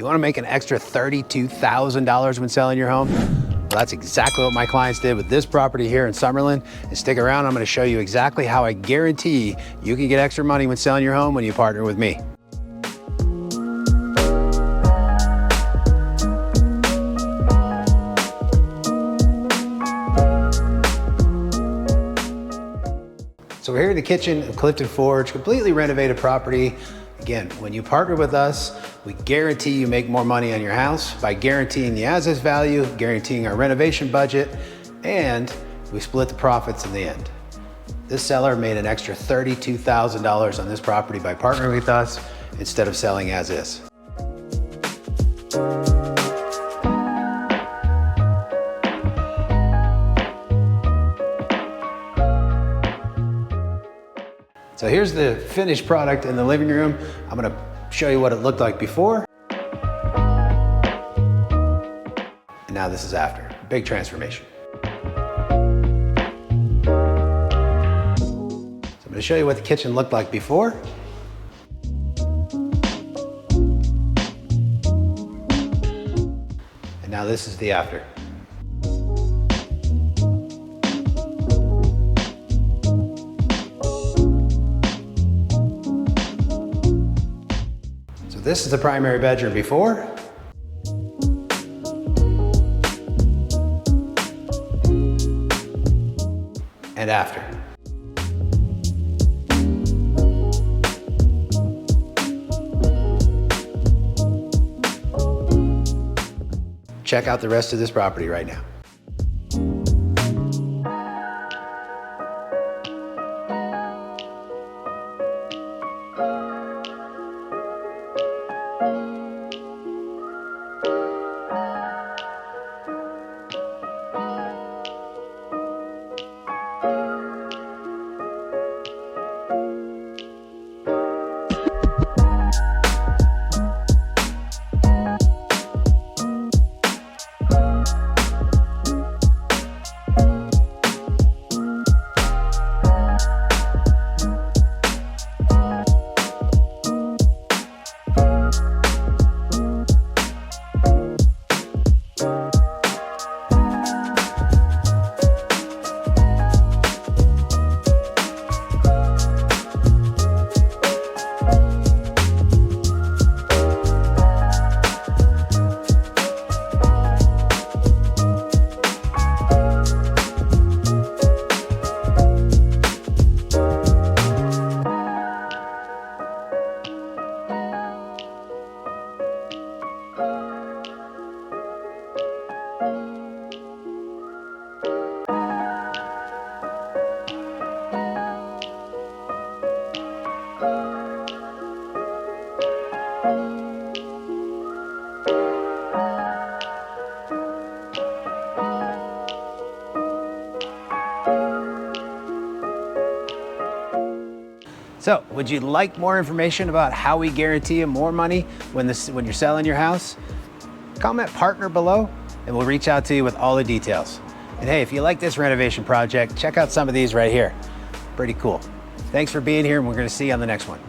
You want to make an extra $32,000 when selling your home? Well, that's exactly what my clients did with this property here in Summerlin. And stick around, I'm going to show you exactly how I guarantee you can get extra money when selling your home when you partner with me. So we're here in the kitchen of Clifton Forge, completely renovated property. Again, when you partner with us, we guarantee you make more money on your house by guaranteeing the as-is value, guaranteeing our renovation budget, and we split the profits in the end. This seller made an extra $32,000 on this property by partnering with us instead of selling as is. So here's the finished product in the living room. I'm gonna show you what it looked like before. And now this is after. Big transformation. So I'm gonna show you what the kitchen looked like before. And now this is the after. This is the primary bedroom before. And after. Check out the rest of this property right now. So, would you like more information about how we guarantee you more money when you're selling your house? Comment partner below and we'll reach out to you with all the details. And hey, if you like this renovation project, check out some of these right here. Pretty cool. Thanks for being here and we're gonna see you on the next one.